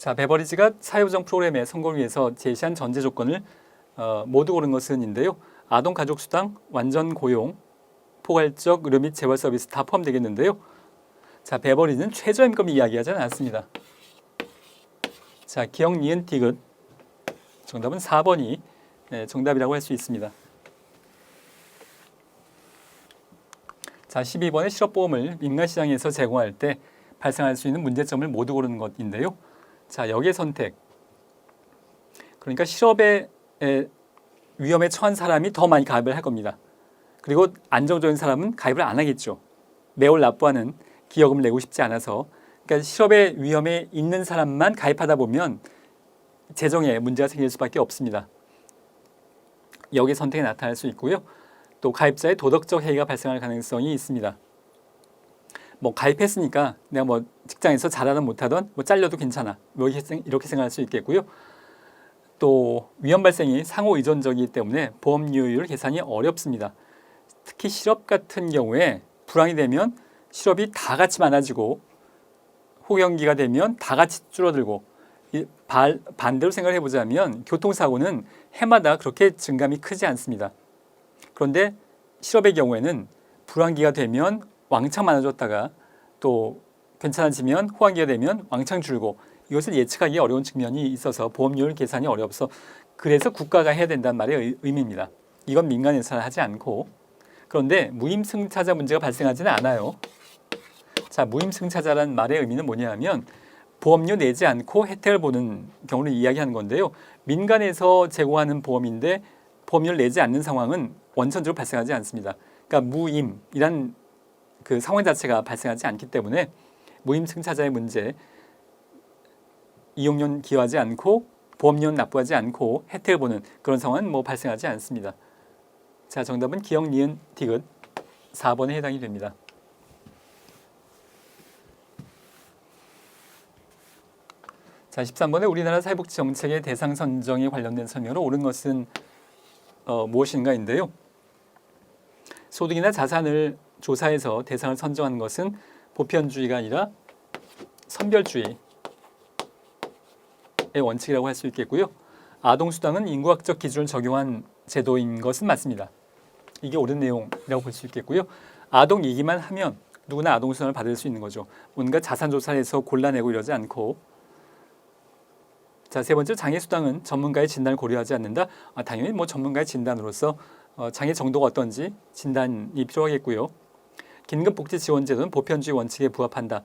자, 베버리지가 사회보장 프로그램의 성공을 위해서 제시한 전제 조건을 모두 고른 것은인데요. 아동 가족 수당, 완전 고용, 포괄적 의료 및 재활 서비스 다 포함되겠는데요. 자, 베버리지는 최저임금 이야기하지는 않습니다. 자, 기억, 니은, 디귿. 정답은 4번이 정답이라고 할 수 있습니다. 자, 12번의 실업보험을 민간시장에서 제공할 때 발생할 수 있는 문제점을 모두 고르는 것인데요. 자, 역의 선택. 그러니까 실업의 위험에 처한 사람이 더 많이 가입을 할 겁니다. 그리고 안정적인 사람은 가입을 안 하겠죠. 매월 납부하는 기여금을 내고 싶지 않아서. 그러니까 실업의 위험에 있는 사람만 가입하다 보면 재정에 문제가 생길 수밖에 없습니다. 역의 선택이 나타날 수 있고요. 또 가입자의 도덕적 해이가 발생할 가능성이 있습니다. 뭐 가입했으니까 내가 뭐 직장에서 잘하든 못하든 뭐 잘려도 괜찮아. 이렇게 생각할 수 있겠고요. 또 위험 발생이 상호 의존적이기 때문에 보험료율 계산이 어렵습니다. 특히 실업 같은 경우에 불황이 되면 실업이 다 같이 많아지고 호경기가 되면 다 같이 줄어들고 반대로 생각을 해보자면 교통사고는 해마다 그렇게 증감이 크지 않습니다. 그런데 실업의 경우에는 불황기가 되면 왕창 많아졌다가 또 괜찮아지면 호황기가 되면 왕창 줄고 이것을 예측하기 어려운 측면이 있어서 보험료율 계산이 어려워서 그래서 국가가 해야 된다는 말의 의미입니다. 이건 민간에서는 하지 않고 그런데 무임승차자 문제가 발생하지는 않아요. 자, 무임승차자라는 말의 의미는 뭐냐면 보험료 내지 않고 혜택을 보는 경우를 이야기하는 건데요. 민간에서 제공하는 보험인데 보험료를 내지 않는 상황은 원천적으로 발생하지 않습니다. 그러니까 무임이란 그 상황 자체가 발생하지 않기 때문에 무임승차자의 문제, 이용료는 기여하지 않고 보험료는 납부하지 않고 혜택을 보는 그런 상황은 뭐 발생하지 않습니다. 자, 정답은 기억, 니은, 디귿 4번에 해당이 됩니다. 자, 13번에 우리나라 사회복지 정책의 대상 선정에 관련된 설명으로 옳은 것은 무엇인가인데요. 소득이나 자산을 조사해서 대상을 선정하는 것은 보편주의가 아니라 선별주의의 원칙이라고 할 수 있겠고요. 아동수당은 인구학적 기준을 적용한 제도인 것은 맞습니다. 이게 옳은 내용이라고 볼 수 있겠고요. 아동 얘기만 하면 누구나 아동수당을 받을 수 있는 거죠. 뭔가 자산조사를 해서 골라내고 이러지 않고. 자, 세 번째 장애수당은 전문가의 진단을 고려하지 않는다. 당연히 뭐 전문가의 진단으로서 장애 정도가 어떤지 진단이 필요하겠고요. 긴급복지지원제도는 보편주의 원칙에 부합한다.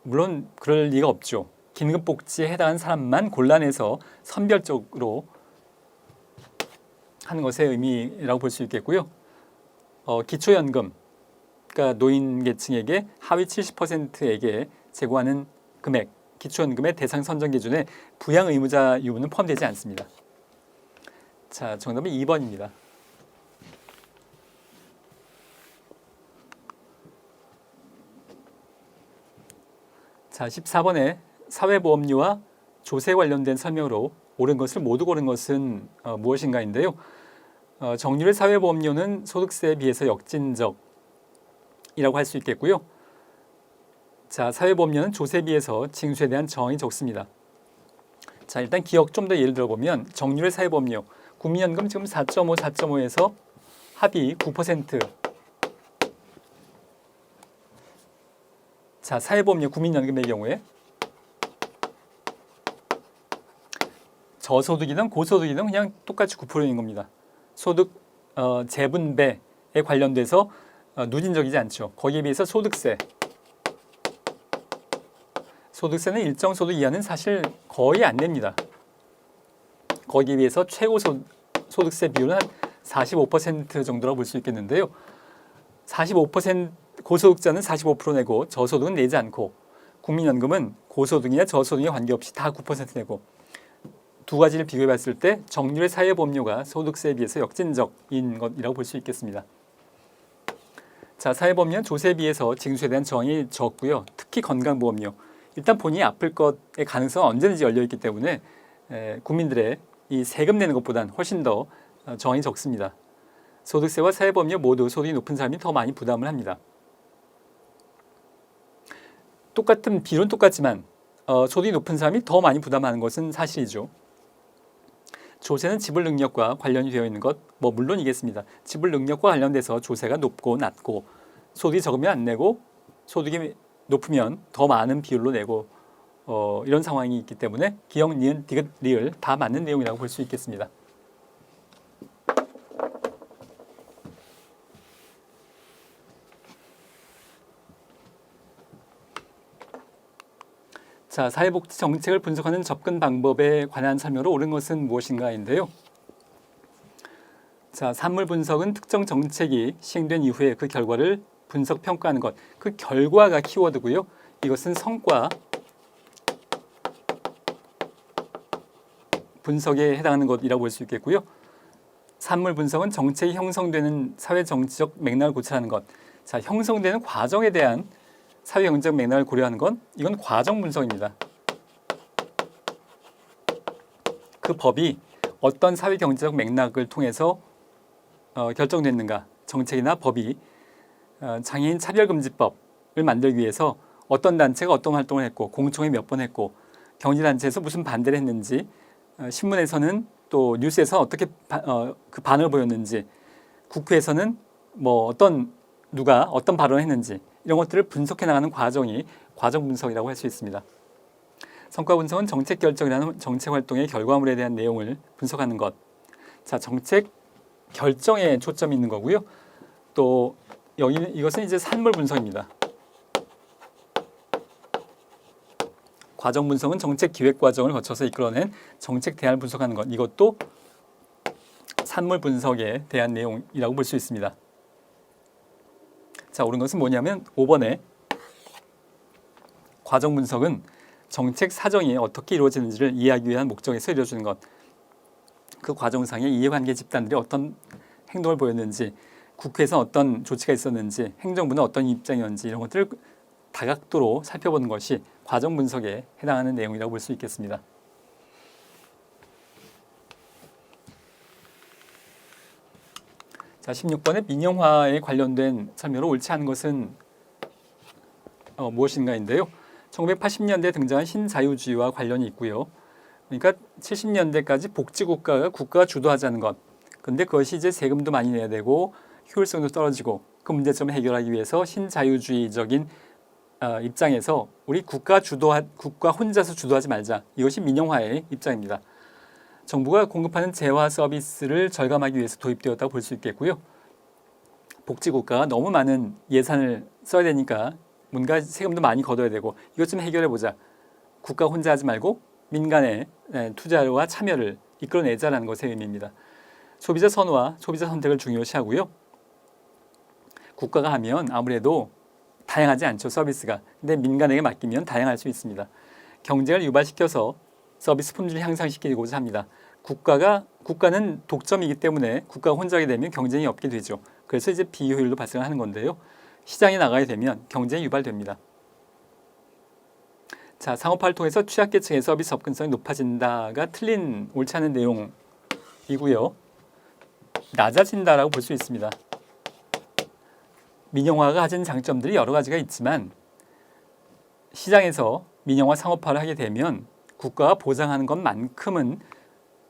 물론 그럴 리가 없죠. 긴급복지에 해당하는 사람만 골라내서 선별적으로 하는 것의 의미라고 볼 수 있겠고요. 기초연금, 그러니까 노인 계층에게 하위 70%에게 제공하는 금액, 기초연금의 대상 선정 기준에 부양 의무자 유무는 포함되지 않습니다. 자, 정답은 2번입니다. 자, 14번에 사회보험료와 조세 관련된 설명으로 옳은 것을 모두 고른 것은 무엇인가인데요. 정률의 사회보험료는 소득세에 비해서 역진적이라고 할 수 있겠고요. 자, 사회보험료는 조세에 비해서 징수에 대한 저항이 적습니다. 자, 일단 기억 좀 더 예를 들어보면 정률의 사회보험료, 국민연금 지금 4.5, 4.5에서 합의 9%. 자, 사회보험료 국민연금의 경우에 저소득이든 고소득이든 그냥 똑같이 9%인 겁니다. 소득 재분배에 관련돼서 누진적이지 않죠. 거기에 비해서 소득세는 일정 소득 이하는 사실 거의 안 냅니다. 거기에 비해서 최고 소득세 비율은 한 45% 정도라고 볼 수 있겠는데요. 45% 고소득자는 45% 내고 저소득은 내지 않고 국민연금은 고소득이나 저소득에 관계없이 다 9% 내고 두 가지를 비교해 봤을 때 정률의 사회보험료가 소득세에 비해서 역진적인 것이라고 볼 수 있겠습니다. 자, 사회보험료는 조세에 비해서 징수에 대한 저항이 적고요. 특히 건강보험료. 일단 본인이 아플 것의 가능성은 언제든지 열려있기 때문에 국민들의 이 세금 내는 것보다는 훨씬 더 저항이 적습니다. 소득세와 사회보험료 모두 소득이 높은 사람이 더 많이 부담을 합니다. 똑같은 비율은 똑같지만 소득이 높은 사람이 더 많이 부담하는 것은 사실이죠. 조세는 지불 능력과 관련이 되어 있는 것, 물론이겠습니다. 지불 능력과 관련돼서 조세가 높고 낮고, 소득이 적으면 안 내고 소득이 높으면 더 많은 비율로 내고, 이런 상황이 있기 때문에 기역, 니은, 디귿, 리을 다 맞는 내용이라고 볼 수 있겠습니다. 자, 사회복지 정책을 분석하는 접근 방법에 관한 설명으로 옳은 것은 무엇인가인데요. 자, 산물 분석은 특정 정책이 시행된 이후에 그 결과를 분석 평가하는 것. 그 결과가 키워드고요. 이것은 성과 분석에 해당하는 것이라고 볼 수 있겠고요. 산물 분석은 정책이 형성되는 사회 정치적 맥락을 고찰하는 것. 자, 형성되는 과정에 대한 사회 경제적 맥락을 고려하는 건 이건 과정 분석입니다. 그 법이 어떤 사회 경제적 맥락을 통해서 결정됐는가, 정책이나 법이 장애인 차별금지법을 만들기 위해서 어떤 단체가 어떤 활동을 했고, 공청회 몇 번 했고, 경제단체에서 무슨 반대를 했는지, 신문에서는 또 뉴스에서 어떻게 그 반응을 보였는지, 국회에서는 누가 어떤 발언을 했는지, 이런 것들을 분석해 나가는 과정이 과정 분석이라고 할 수 있습니다. 성과 분석은 정책 결정이라는 정책 활동의 결과물에 대한 내용을 분석하는 것. 자, 정책 결정에 초점이 있는 거고요. 또 이것은 이제 산물 분석입니다. 과정 분석은 정책 기획 과정을 거쳐서 이끌어낸 정책 대안을 분석하는 것. 이것도 산물 분석에 대한 내용이라고 볼 수 있습니다. 자, 옳은 것은 뭐냐면 5번에 과정 분석은 정책 사정이 어떻게 이루어지는지를 이해하기 위한 목적에서 이루어지는 것. 그 과정상의 이해관계 집단들이 어떤 행동을 보였는지, 국회에서 어떤 조치가 있었는지, 행정부는 어떤 입장이었는지 이런 것들을 다각도로 살펴보는 것이 과정 분석에 해당하는 내용이라고 볼 수 있겠습니다. 자, 16번에 민영화에 관련된 설명으로 옳지 않은 것은 무엇인가인데요. 1980년대에 등장한 신자유주의와 관련이 있고요. 그러니까 70년대까지 복지국가가 국가가 주도하자는 것. 그런데 그것이 이제 세금도 많이 내야 되고 효율성도 떨어지고, 그 문제점을 해결하기 위해서 신자유주의적인 입장에서 우리 국가 혼자서 주도하지 말자. 이것이 민영화의 입장입니다. 정부가 공급하는 재화 서비스를 절감하기 위해서 도입되었다고 볼 수 있겠고요. 복지국가가 너무 많은 예산을 써야 되니까 뭔가 세금도 많이 걷어야 되고, 이것 좀 해결해보자. 국가 혼자 하지 말고 민간의 투자와 참여를 이끌어내자라는 것의 의미입니다. 소비자 선호와 소비자 선택을 중요시하고요. 국가가 하면 아무래도 다양하지 않죠, 서비스가. 근데 민간에게 맡기면 다양할 수 있습니다. 경쟁을 유발시켜서 서비스 품질을 향상시키고자 합니다. 국가는 독점이기 때문에 국가가 혼자 하게 되면 경쟁이 없게 되죠. 그래서 이제 비효율도 발생하는 건데요. 시장에 나가게 되면 경쟁이 유발됩니다. 자, 상업화를 통해서 취약계층의 서비스 접근성이 높아진다가 틀린 옳지 않은 내용이고요. 낮아진다라고 볼 수 있습니다. 민영화가 가진 장점들이 여러 가지가 있지만 시장에서 민영화 상업화를 하게 되면 국가가 보장하는 것만큼은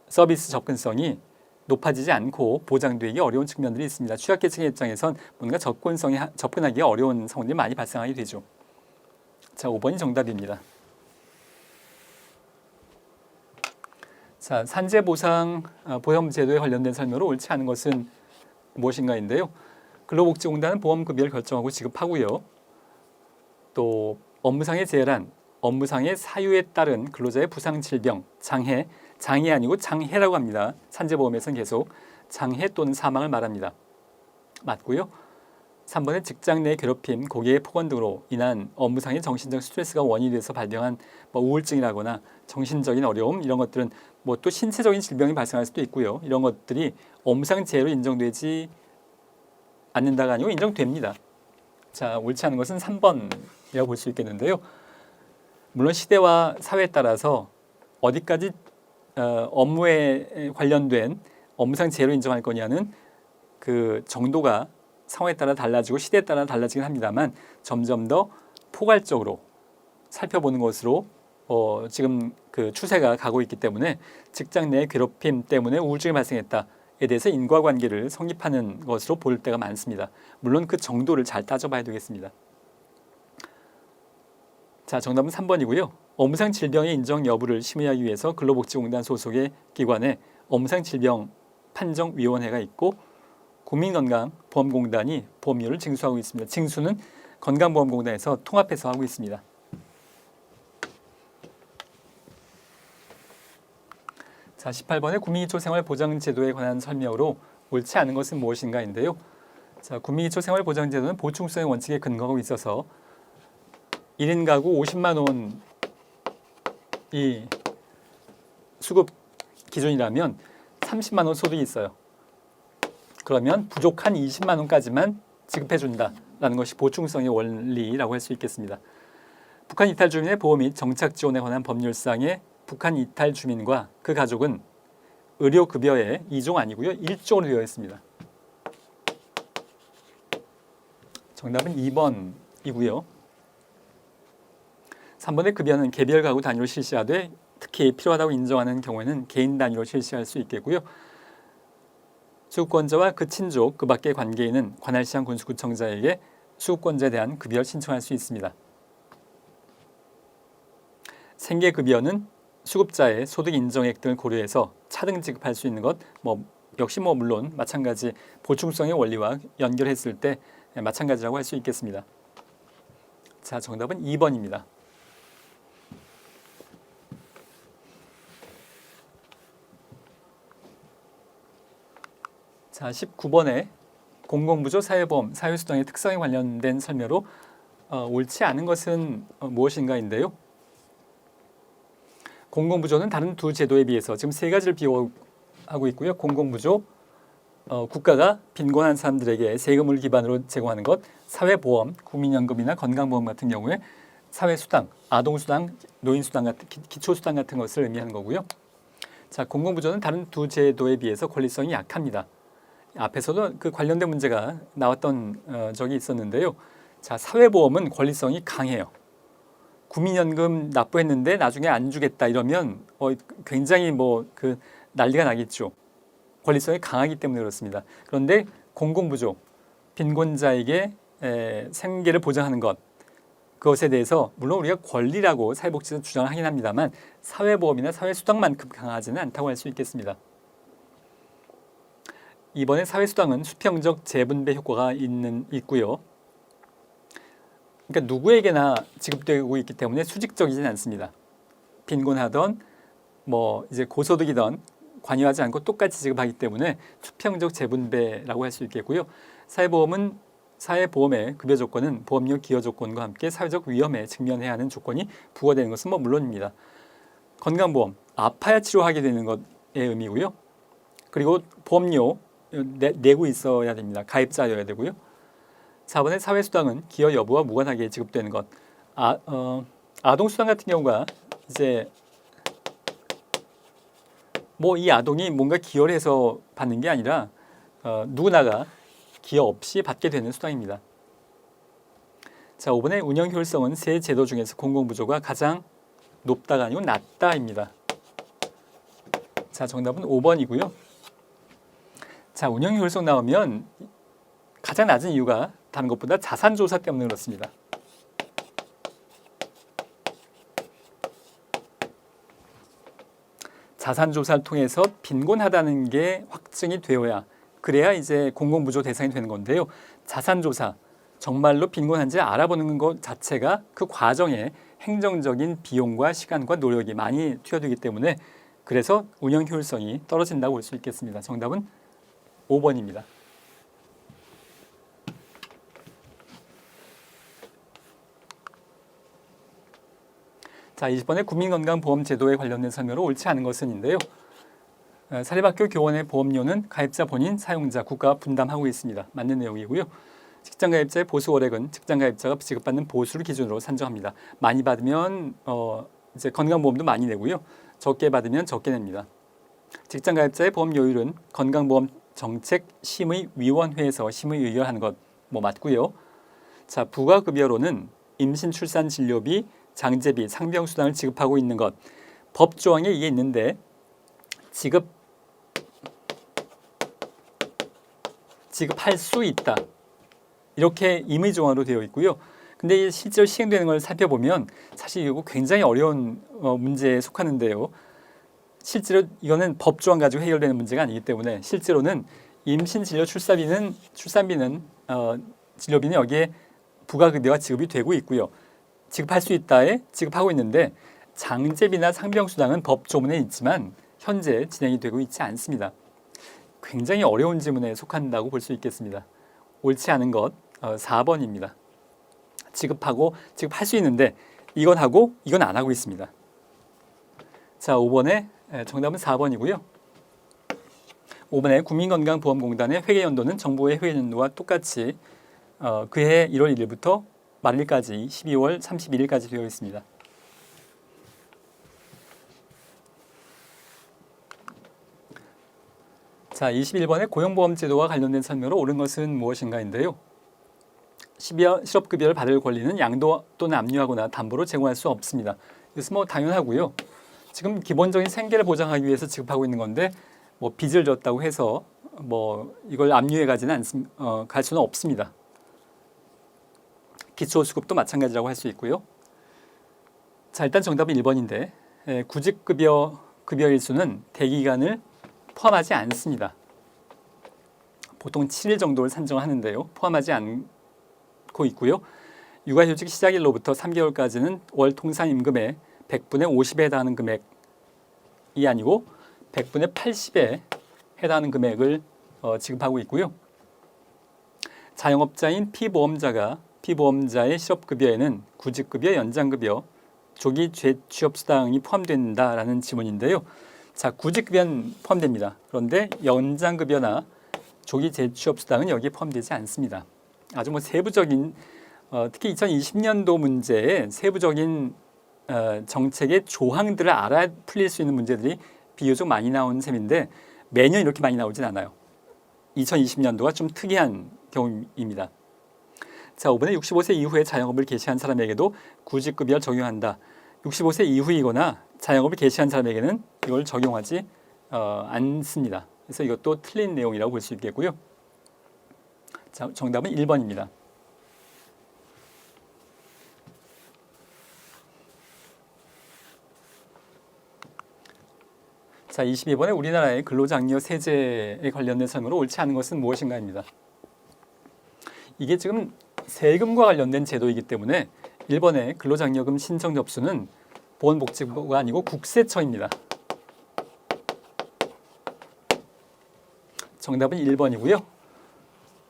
서비스 접근성이 높아지지 않고 보장되기 어려운 측면들이 있습니다. 취약계층의 입장에선 뭔가 접근하기 어려운 상황들이 많이 발생하게 되죠. 자, 5번이 정답입니다. 자, 산재보상 보험제도에 관련된 설명으로 옳지 않은 것은 무엇인가인데요. 근로복지공단은 보험급여를 결정하고 지급하고요. 또 업무상의 재해란 업무상의 사유에 따른 근로자의 부상, 질병, 장애 아니고 장해라고 합니다. 산재보험에서는 계속 장해 또는 사망을 말합니다. 맞고요. 3번에 직장 내 괴롭힘, 고객의 폭언 등으로 인한 업무상의 정신적 스트레스가 원인이 돼서 발병한 우울증이라거나 정신적인 어려움, 이런 것들은 또 신체적인 질병이 발생할 수도 있고요. 이런 것들이 업무상 재해로 인정되지 않는다가 아니고 인정됩니다. 자, 옳지 않은 것은 3번이라고 볼 수 있겠는데요. 물론 시대와 사회에 따라서 어디까지 업무에 관련된 업무상 재해로 인정할 거냐는 그 정도가 상황에 따라 달라지고 시대에 따라 달라지긴 합니다만 점점 더 포괄적으로 살펴보는 것으로 지금 그 추세가 가고 있기 때문에 직장 내 괴롭힘 때문에 우울증이 발생했다에 대해서 인과관계를 성립하는 것으로 볼 때가 많습니다. 물론 그 정도를 잘 따져봐야 되겠습니다. 자, 정답은 3번이고요. 업무상 질병의 인정 여부를 심의하기 위해서 근로복지공단 소속의 기관에 업무상 질병 판정위원회가 있고 국민건강보험공단이 보험료를 징수하고 있습니다. 징수는 건강보험공단에서 통합해서 하고 있습니다. 자, 18번의 국민기초생활보장제도에 관한 설명으로 옳지 않은 것은 무엇인가인데요. 자, 국민기초생활보장제도는 보충성의 원칙에 근거하고 있어서 1인 가구 50만 원이 수급 기준이라면 30만 원 소득이 있어요. 그러면 부족한 20만 원까지만 지급해 준다라는 것이 보충성의 원리라고 할 수 있겠습니다. 북한 이탈 주민의 보호 및 정착 지원에 관한 법률상의 북한 이탈 주민과 그 가족은 의료급여의 2종 아니고요. 1종으로 되어 있습니다. 정답은 2번이고요. 3번의 급여는 개별 가구 단위로 실시하되 특히 필요하다고 인정하는 경우에는 개인 단위로 실시할 수 있겠고요. 수급권자와 그 친족, 그 밖의 관계인은 관할시장 군수구청장에게 수급권자에 대한 급여를 신청할 수 있습니다. 생계급여는 수급자의 소득 인정액 등을 고려해서 차등 지급할 수 있는 것, 역시 물론 마찬가지 보충성의 원리와 연결했을 때 마찬가지라고 할 수 있겠습니다. 자, 정답은 2번입니다. 자, 19번에 공공부조 사회보험, 사회수당의 특성에 관련된 설명으로 옳지 않은 것은 무엇인가인데요. 공공부조는 다른 두 제도에 비해서 지금 세 가지를 비교하고 있고요. 공공부조, 국가가 빈곤한 사람들에게 세금을 기반으로 제공하는 것, 사회보험, 국민연금이나 건강보험 같은 경우에 사회수당, 아동수당, 노인수당 같은 기초수당 같은 것을 의미하는 거고요. 자, 공공부조는 다른 두 제도에 비해서 권리성이 약합니다. 앞에서도 그 관련된 문제가 나왔던 적이 있었는데요. 자, 사회보험은 권리성이 강해요. 국민연금 납부했는데 나중에 안 주겠다 이러면 굉장히 그 난리가 나겠죠. 권리성이 강하기 때문에 그렇습니다. 그런데 공공부조, 빈곤자에게 생계를 보장하는 것, 그것에 대해서 물론 우리가 권리라고 사회복지에서 주장을 하긴 합니다만 사회보험이나 사회수당만큼 강하지는 않다고 할 수 있겠습니다. 이번에 사회수당은 수평적 재분배 효과가 있고요. 그러니까 누구에게나 지급되고 있기 때문에 수직적이진 않습니다. 빈곤하던 이제 고소득이던 관여하지 않고 똑같이 지급하기 때문에 수평적 재분배라고 할 수 있겠고요. 사회보험의 급여 조건은 보험료 기여 조건과 함께 사회적 위험에 직면해야 하는 조건이 부과되는 것은 물론입니다. 건강보험, 아파야 치료하게 되는 것의 의미고요. 그리고 보험료 내고 있어야 됩니다. 가입자여야 되고요. 4번의 사회수당은 기여 여부와 무관하게 지급되는 것. 아동수당 같은 경우가 이제 이 아동이 뭔가 기여를 해서 받는 게 아니라 누구나가 기여 없이 받게 되는 수당입니다. 자, 5번의 운영 효율성은 세 제도 중에서 공공부조가 가장 높다가 아니고 낮다입니다. 자, 정답은 5번이고요. 자, 운영 효율성 나오면 가장 낮은 이유가 다른 것보다 자산조사 때문에 그렇습니다. 자산조사를 통해서 빈곤하다는 게 확증이 되어야 그래야 이제 공공부조 대상이 되는 건데요. 자산조사, 정말로 빈곤한지 알아보는 것 자체가 그 과정에 행정적인 비용과 시간과 노력이 많이 투여되기 때문에 그래서 운영 효율성이 떨어진다고 볼 수 있겠습니다. 정답은 5번입니다. 자, 20번의 국민건강보험제도에 관련된 설명으로 옳지 않은 것은인데요. 사립학교 교원의 보험료는 가입자 본인, 사용자, 국가가 분담하고 있습니다. 맞는 내용이고요. 직장가입자의 보수월액은 직장가입자가 지급받는 보수를 기준으로 산정합니다. 많이 받으면 이제 건강보험도 많이 내고요. 적게 받으면 적게 냅니다. 직장가입자의 보험료율은 건강보험정책심의위원회에서 심의 의결하는 것 맞고요. 자, 부가급여로는 임신, 출산, 진료비, 장제비, 상병수당을 지급하고 있는 것. 법 조항에 이게 있는데 지급할 수 있다. 이렇게 임의 조항으로 되어 있고요. 근데 실제로 시행되는 걸 살펴보면 사실 이거 굉장히 어려운 문제에 속하는데요. 실제로 이거는 법 조항 가지고 해결되는 문제가 아니기 때문에 실제로는 임신 진료 출산비는 진료비는 여기에 부가급여가 지급이 되고 있고요. 지급할 수 있다에 지급하고 있는데 장제비나 상병수당은 법 조문에 있지만 현재 진행이 되고 있지 않습니다. 굉장히 어려운 지문에 속한다고 볼 수 있겠습니다. 옳지 않은 것 4번입니다. 지급할 수 있는데 이건 하고 이건 안 하고 있습니다. 자, 5번에 정답은 4번이고요. 5번에 국민건강보험공단의 회계연도는 정부의 회계연도와 똑같이 그해 1월 1일부터 말일까지 12월 31일까지 되어 있습니다. 자, 21번에 고용보험제도와 관련된 설명으로 옳은 것은 무엇인가인데요. 실업급여를 받을 권리는 양도 또는 압류하거나 담보로 제공할 수 없습니다. 이것은 뭐 당연하고요. 지금 기본적인 생계를 보장하기 위해서 지급하고 있는 건데 뭐 빚을 졌다고 해서 뭐 이걸 압류해 갈 수는 없습니다. 기초수급도 마찬가지라고 할 수 있고요. 자, 일단 정답은 1번인데 구직급여 일수는 대기간을 포함하지 않습니다. 보통 7일 정도를 산정하는데요. 포함하지 않고 있고요. 육아휴직 시작일로부터 3개월까지는 월 통상임금의 100분의 50에 해당하는 금액이 아니고 100분의 80에 해당하는 금액을 지급하고 있고요. 자영업자인 피보험자의 실업급여에는 구직급여, 연장급여, 조기 재취업수당이 포함된다라는 지문인데요. 자, 구직급여는 포함됩니다. 그런데 연장급여나 조기 재취업수당은 여기에 포함되지 않습니다. 아주 뭐 세부적인 특히 2020년도 문제에 세부적인 정책의 조항들을 알아 풀릴 수 있는 문제들이 비교적 많이 나온 셈인데 매년 이렇게 많이 나오진 않아요. 2020년도가 좀 특이한 경우입니다. 자, 5번에 65세 이후에 자영업을 개시한 사람에게도 구직급여를 적용한다. 65세 이후이거나 자영업을 개시한 사람에게는 이걸 적용하지 않습니다. 그래서 이것도 틀린 내용이라고 볼 수 있겠고요. 자, 정답은 1번입니다. 자, 22번에 우리나라의 근로장려 세제에 관련된 설명으로 옳지 않은 것은 무엇인가입니다. 이게 지금 세금과 관련된 제도이기 때문에 1번의 근로장려금 신청 접수는 보건복지부가 아니고 국세청입니다. 정답은 1번이고요.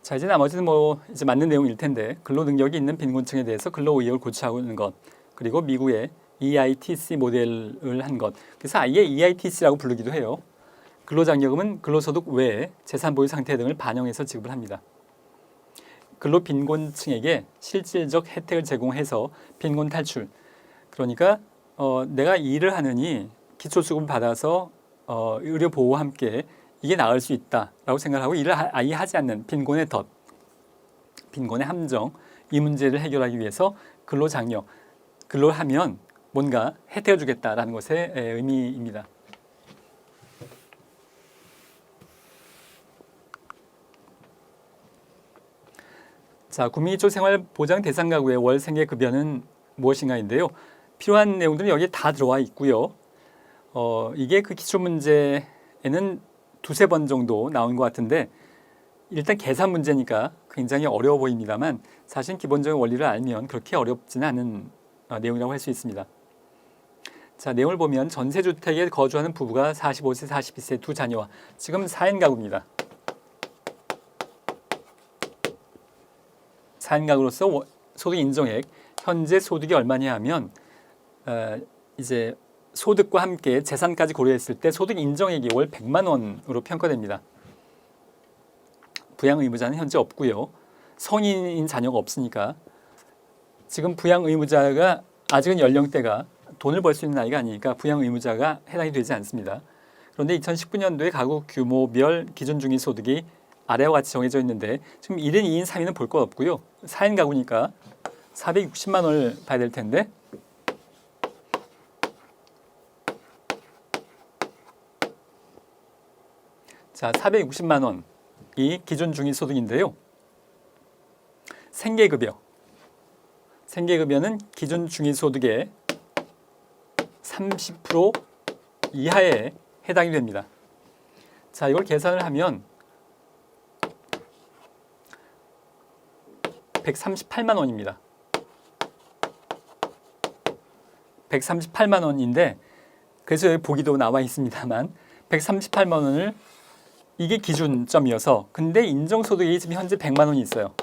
자, 이제 나머지는 이제 맞는 내용일 텐데 근로 능력이 있는 빈곤층에 대해서 근로 의욕을 고취하는 것, 그리고 미국의 EITC 모델을 한 것. 그래서 아예 EITC라고 부르기도 해요. 근로장려금은 근로소득 외에 재산보유 상태 등을 반영해서 지급을 합니다. 근로 빈곤층에게 실질적 혜택을 제공해서 빈곤 탈출. 그러니까 내가 일을 하느니 기초수급을 받아서 의료보호와 함께 이게 나을 수 있다라고 생각하고 일을 아예 하지 않는 빈곤의 덫, 빈곤의 함정, 이 문제를 해결하기 위해서 근로장려, 근로를 하면 뭔가 혜택을 주겠다라는 것의 의미입니다. 자, 국민기초생활보장 대상 가구의 월 생계급여는 무엇인가인데요. 필요한 내용들은 여기에 다 들어와 있고요. 이게 그 기출문제에는 두세 번 정도 나온 것 같은데 일단 계산 문제니까 굉장히 어려워 보입니다만 사실 기본적인 원리를 알면 그렇게 어렵지는 않은 내용이라고 할 수 있습니다. 자, 내용을 보면 전세주택에 거주하는 부부가 45세, 42세 두 자녀와 지금 4인 가구입니다. 4인 가구로서 소득 인정액, 현재 소득이 얼마냐 하면 이제 소득과 함께 재산까지 고려했을 때 소득 인정액이 월 100만 원으로 평가됩니다. 부양 의무자는 현재 없고요. 성인인 자녀가 없으니까 지금 부양 의무자가 아직은 연령대가 돈을 벌 수 있는 나이가 아니니까 부양 의무자가 해당이 되지 않습니다. 그런데 2019년도에 가구 규모별 기준 중위 소득이 아래와 같이 정해져 있는데 지금 1인, 2인, 3인은 볼 것 없고요. 4인 가구니까 460만 원을 봐야 될 텐데 자, 460만 원이 기준 중위소득인데요. 생계급여는 기준 중위소득의 30% 이하에 해당이 됩니다. 자, 이걸 계산을 하면 138만 원입니다. 138만 원인데 그래서 여기 보기도 나와 있습니다만 138만 원을 이게 기준점이어서 근데 인정소득이 지금 현재 100만 원이 있어요.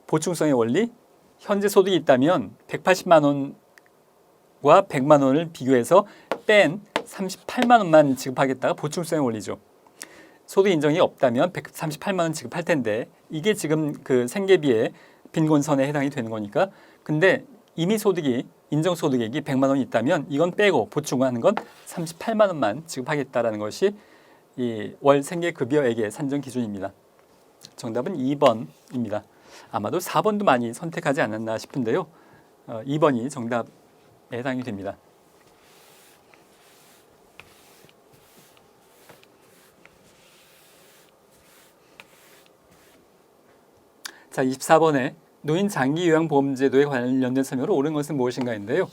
보충성의 원리 현재 소득이 있다면 180만 원과 100만 원을 비교해서 뺀 38만 원만 지급하겠다가 보충성의 원리죠. 소득 인정이 없다면 138만 원 지급할 텐데 이게 지금 그 생계비의 빈곤선에 해당이 되는 거니까 근데 이미 소득이 인정소득액이 100만 원이 있다면 이건 빼고 보충하는 건 38만 원만 지급하겠다라는 것이 이 월 생계급여액의 산정 기준입니다. 정답은 2번입니다. 아마도 4번도 많이 선택하지 않았나 싶은데요. 2번이 정답에 해당이 됩니다. 자, 24번에 노인 장기요양보험제도에 관련된 설명으로 옳은 것은 무엇인가인데요.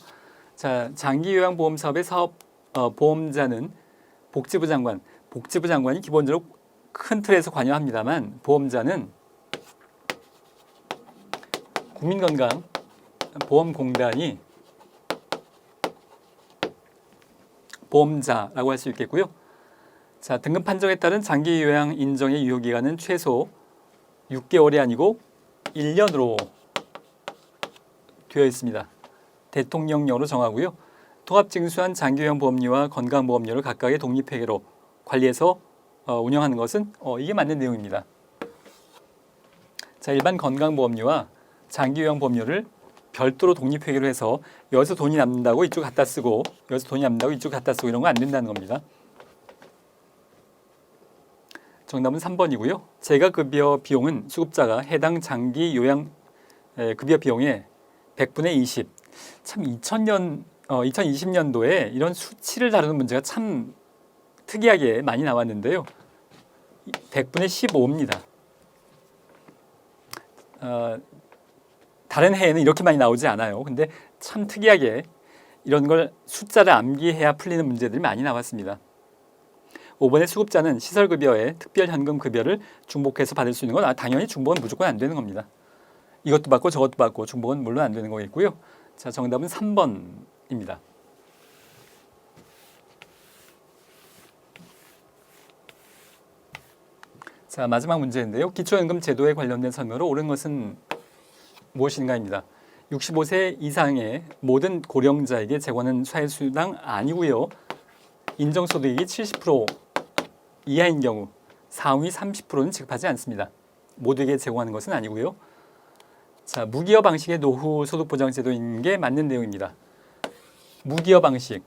자, 장기요양보험 사업의 보험자는 복지부 장관이 기본적으로 큰 틀에서 관여합니다만 보험자는 국민건강보험공단이 보험자라고 할 수 있겠고요. 자, 등급 판정에 따른 장기요양 인정의 유효기간은 최소 6개월이 아니고 1년으로 되어 있습니다. 대통령령으로 정하고요. 통합징수한 장기요양보험료와 건강보험료를 각각의 독립회계로 관리해서 운영하는 것은 이게 맞는 내용입니다. 자, 일반 건강보험료와 장기요양보험료를 별도로 독립회계로 해서 여기서 돈이 남는다고 이쪽 갖다 쓰고 여기서 돈이 남는다고 이쪽 갖다 쓰고 이런 거 안 된다는 겁니다. 정답은 3번이고요. 재가급여 비용은 수급자가 해당 장기요양 급여 비용의 100분의 20. 참 2020년도에 이런 수치를 다루는 문제가 참 특이하게 많이 나왔는데요. 100분의 15입니다. 다른 해에는 이렇게 많이 나오지 않아요. 근데 참 특이하게 이런 걸 숫자를 암기해야 풀리는 문제들이 많이 나왔습니다. 5번의 수급자는 시설급여에 특별현금급여를 중복해서 받을 수 있는 건 당연히 중복은 무조건 안 되는 겁니다. 이것도 받고 저것도 받고 중복은 물론 안 되는 거겠고요. 자, 정답은 3번입니다. 자, 마지막 문제인데요. 기초연금 제도에 관련된 설명으로 옳은 것은 무엇인가입니다. 65세 이상의 모든 고령자에게 제공하는 사회수당 아니고요. 인정소득이 70% 이하인 경우 상위 30%는 지급하지 않습니다. 모두에게 제공하는 것은 아니고요. 자, 무기여 방식의 노후 소득보장제도인 게 맞는 내용입니다. 무기여 방식,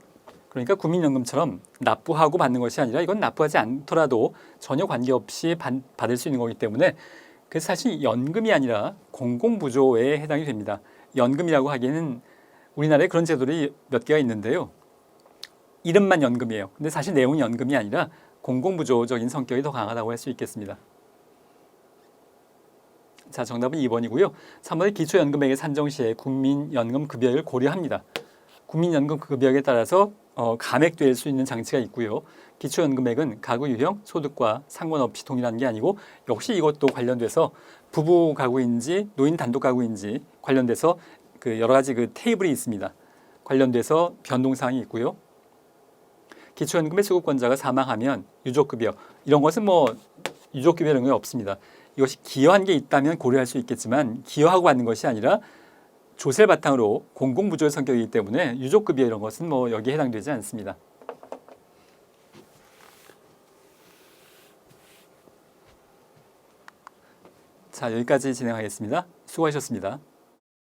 그러니까 국민연금처럼 납부하고 받는 것이 아니라 이건 납부하지 않더라도 전혀 관계없이 받을 수 있는 거기 때문에 그래서 사실 연금이 아니라 공공부조에 해당이 됩니다. 연금이라고 하기에는 우리나라에 그런 제도들이 몇 개가 있는데요. 이름만 연금이에요. 근데 사실 내용이 연금이 아니라 공공부조적인 성격이 더 강하다고 할 수 있겠습니다. 자, 정답은 2번이고요. 3번의 기초연금액의 산정 시에 국민연금급여를 고려합니다. 국민연금급여에 따라서 감액될 수 있는 장치가 있고요. 기초연금액은 가구 유형, 소득과 상관없이 동일한 게 아니고 역시 이것도 관련돼서 부부 가구인지 노인 단독 가구인지 관련돼서 그 여러 가지 그 테이블이 있습니다. 관련돼서 변동사항이 있고요. 기초연금의 수급권자가 사망하면 유족급여 이런 것은 뭐 유족급여 이런 게 없습니다. 이것이 기여한 게 있다면 고려할 수 있겠지만 기여하고 받는 것이 아니라 조세를 바탕으로 공공부조의 성격이기 때문에 유족급여 이런 것은 뭐 여기에 해당되지 않습니다. 자, 여기까지 진행하겠습니다. 수고하셨습니다.